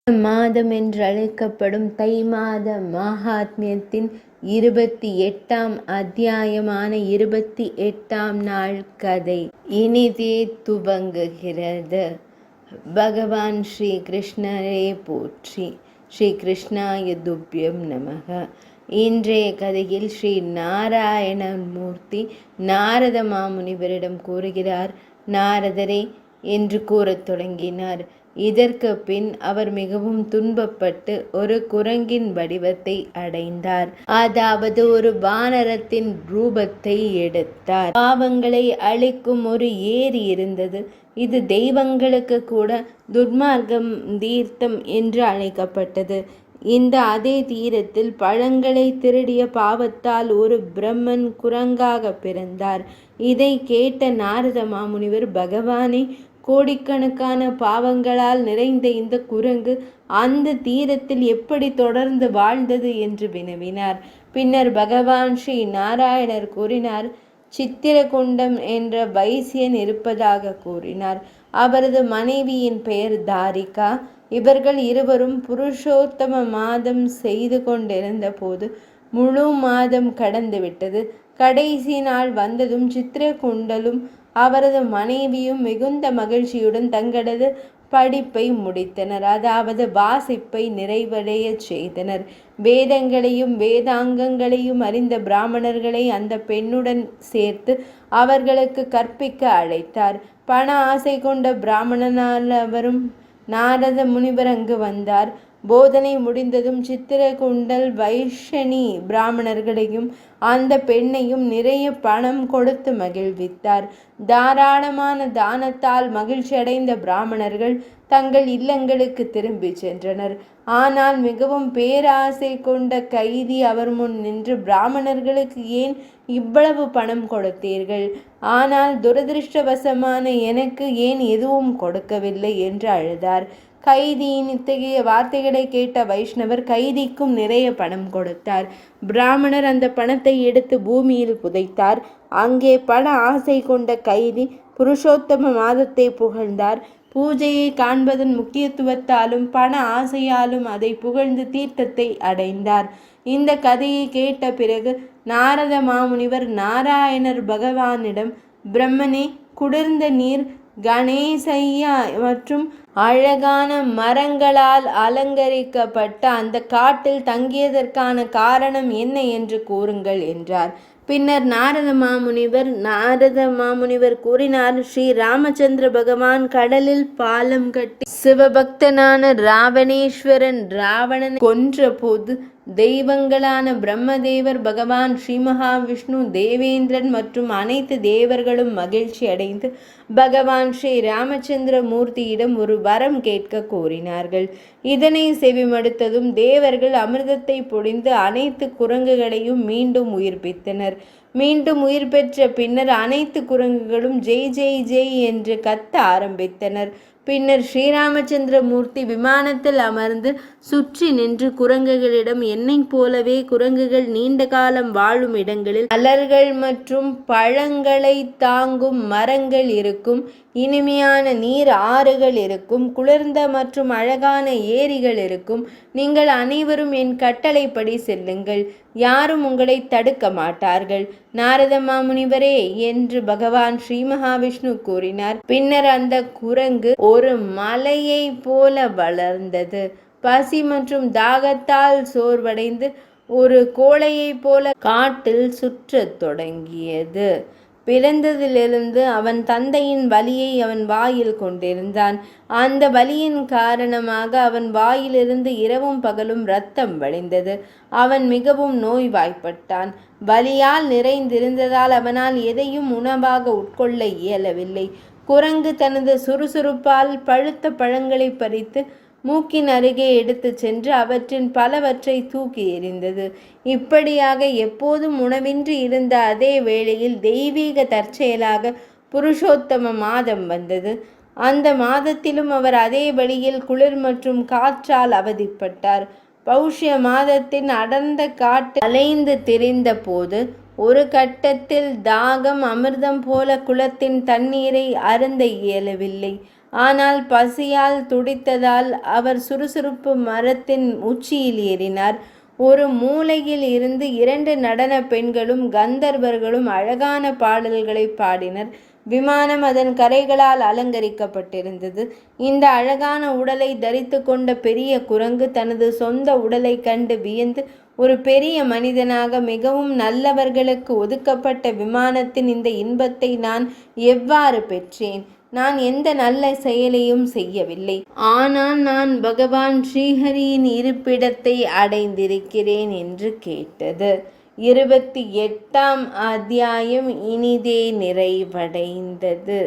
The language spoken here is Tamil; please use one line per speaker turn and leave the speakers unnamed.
மாதம் என்றழைக்கப்படும் தை மாத மகாத்மியத்தின் 28ஆம் அத்தியாயமான 28ஆம் நாள் கதை இனிதே துவங்குகிறது. பகவான் ஸ்ரீ கிருஷ்ணரே போற்றி. ஸ்ரீ கிருஷ்ணாய துப்யம் நமக. இன்றைய கதையில் ஸ்ரீ நாராயணமூர்த்தி நாரத மாமுனிவரிடம் கூறுகிறார். நாரதரே என்று கூறத் தொடங்கினார். இதற்கு பின் அவர் மிகவும் துன்பப்பட்டு ஒரு குரங்கின் வடிவத்தை அடைந்தார். அதாவது ஒரு வானரத்தின் ரூபத்தை எடுத்தார். பாவங்களை அழிக்கும் ஒரு ஏரி இருந்தது. இது தெய்வங்களுக்கு கூட துர்மார்க்கம் தீர்த்தம் என்று அழைக்கப்பட்டது. இந்த அதே தீரத்தில் பழங்களை திருடிய பாவத்தால் ஒரு பிரம்மன் குரங்காக பிறந்தார். இதை கேட்ட நாரத மாமுனிவர், பகவானை, கோடிக்கணக்கான பாவங்களால் நிறைந்த இந்த குரங்கு அந்த தீரத்தில் எப்படி தொடர்ந்து வாழ்ந்தது என்று வினவினார். பின்னர் பகவான் ஸ்ரீ நாராயணர் கூறினார். சித்திரகுண்டம் என்ற வைசியன் இருப்பதாக கூறினார். அவரது மனைவியின் பெயர் தாரிகா. இவர்கள் இருவரும் புருஷோத்தம மாதம் செய்து கொண்டிருந்த போது முழு மாதம் கடந்துவிட்டது. கடைசி நாள் வந்ததும் சித்திரகுண்டலும் அவரது மனைவியும் மிகுந்த மகிழ்ச்சியுடன் தங்களது படிப்பை முடித்தனர். அதாவது வாசிப்பை நிறைவடைய செய்தனர். வேதங்களையும் வேதாங்கங்களையும் அறிந்த பிராமணர்களை அந்த பெண்ணுடன் சேர்த்து அவர்களுக்கு கற்பிக்க அழைத்தார். பண ஆசை கொண்ட பிராமணனால் அவரும் நாரத முனிவர் அங்கு வந்தார். போதனை முடிந்ததும் சித்திரகுண்டல் வைஷ்ணி பிராமணர்களையும் அந்த பெண்ணையும் நிறைய பணம் கொடுத்து மகிழ்வித்தார். தாராளமான தானத்தால் மகிழ்ச்சி அடைந்த பிராமணர்கள் தங்கள் இல்லங்களுக்கு திரும்பி சென்றனர். ஆனால் மிகவும் பேராசை கொண்ட கைதி அவர் முன் நின்று, பிராமணர்களுக்கு ஏன் இவ்வளவு பணம் கொடுத்தீர்கள்? ஆனால் துரதிருஷ்டவசமான எனக்கு ஏன் எதுவும் கொடுக்கவில்லை என்று அழுதார். கைதியின் இத்தகைய வார்த்தைகளை கேட்ட வைஷ்ணவர் கைதிக்கும் நிறைய பணம் கொடுத்தார். பிராமணர் அந்த பணத்தை எடுத்து பூமியில் புதைத்தார். அங்கே பண ஆசை கொண்ட கைதி புருஷோத்தம மாதத்தை புகழ்ந்தார். பூஜையை காண்பதன் முக்கியத்துவத்தாலும் பண ஆசையாலும் அதை புகழ்ந்து தீர்த்தத்தை அடைந்தார். இந்த கதையை கேட்ட பிறகு நாரத மாமுனிவர் நாராயணர் பகவானிடம், பிரம்மனே, குளிர்ந்த நீர், கணேசையா மற்றும் அழகான மரங்களால் அலங்கரிக்கப்பட்ட அந்த காட்டில் தங்கியதற்கான காரணம் என்ன என்று கூறுங்கள் என்றார். பின்னர் நாரத மாமுனிவர் கூறினார். ஸ்ரீ ராமச்சந்திர பகவான் கடலில் பாலம் கட்டி சிவபக்தனான ராவணேஸ்வரன் ராவணனை கொன்ற போது தெய்வங்களான பிரம்மதேவர், பகவான் ஸ்ரீ மகாவிஷ்ணு, தேவேந்திரன் மற்றும் அனைத்து தேவர்களும் மகிழ்ச்சி அடைந்து பகவான் ஸ்ரீ ராமச்சந்திர மூர்த்தியிடம் ஒரு வரம் கேட்க கோரினார்கள். இதனை செவிமடுத்ததும் தேவர்கள் அமிர்தத்தை பொழிந்து அனைத்து குரங்குகளையும் மீண்டும் உயிர்ப்பித்தனர். மீண்டும் உயிர் பெற்ற பின்னர் அனைத்து குரங்குகளும் ஜெய் ஜெய் ஜெய் என்று கத்த ஆரம்பித்தனர். பின்னர் ஸ்ரீராமச்சந்திர மூர்த்தி விமானத்தில் அமர்ந்து சுற்றி நின்று குரங்குகளிடம், என்னை போலவே குரங்குகள் நீண்ட காலம் வாழும் இடங்களில் மலர்கள் மற்றும் பழங்களை தாங்கும் மரங்கள் இருக்கும், இனிமையான நீர் ஆறுகள் இருக்கும், குளிர்ந்த மற்றும் அழகான ஏரிகள் இருக்கும். நீங்கள் அனைவரும் என் கட்டளைப்படி செல்லுங்கள், யாரும் உங்களை தடுக்க மாட்டார்கள். நாரத மாமுனிவரே என்று பகவான் ஸ்ரீ மகாவிஷ்ணு கூறினார். பின்னர் அந்த குரங்கு ஒரு மலையை போல வளர்ந்தது. பசி மற்றும் தாகத்தால் சோர்வடைந்து ஒரு கோழையை போல காட்டில் சுற்றத் தொடங்கியது. பிறந்ததிலிருந்து அவன் தந்தையின் வலியை அவன் வாயில் கொண்டிருந்தான். அந்த வலியின் காரணமாக அவன் வாயிலிருந்து இரவும் பகலும் இரத்தம் வழிந்தது. அவன் மிகவும் நோய்வாய்ப்பட்டான். வலியால் நிறைந்திருந்ததால் அவனால் எதையும் உணவாக உட்கொள்ள இயலவில்லை. குரங்கு தனது சுறுசுறுப்பால் பழுத்த பழங்களை பறித்து மூக்கின் அருகே எடுத்து சென்று அவற்றின் பலவற்றை தூக்கி எறிந்தது. இப்படியாக எப்போதும் உணவின்றி இருந்த அதே வேளையில் தெய்வீக தற்செயலாக புருஷோத்தம மாதம் வந்தது. அந்த மாதத்திலும் அவர் அதே வழியில் குளிர் மற்றும் காற்றால் அவதிப்பட்டார். பௌஷ்ய மாதத்தின் அடர்ந்த காட்டு அலைந்து திரிந்த போது ஒரு கட்டத்தில் தாகம் அமிர்தம் போல குளத்தின் தண்ணீரை அருந்த இயலவில்லை. ஆனால் பசியால் துடித்ததால் அவர் சுறுசுறுப்பு மரத்தின் உச்சியில் ஏறினார். ஒரு மூலையில் இருந்து 2 நடன பெண்களும் கந்தர்வர்களும் அழகான பாடல்களை பாடினர். விமானம் அதன் கரைகளால் அலங்கரிக்கப்பட்டிருந்தது. இந்த அழகான உடலை தரித்து கொண்ட பெரிய குரங்கு தனது சொந்த உடலை கண்டு வியந்து, ஒரு பெரிய மனிதனாக மிகவும் நல்லவர்களுக்கு ஒதுக்கப்பட்ட விமானத்தின் இந்த இன்பத்தை நான் எவ்வாறு பெற்றேன்? நான் எந்த நல்ல செயலையும் செய்யவில்லை. ஆனால் நான் பகவான் ஸ்ரீஹரியின் இருப்பிடத்தை அடைந்திருக்கிறேன் என்று கேட்டது. 28ஆம் அத்தியாயம் இனிதே நிறைவடைந்தது.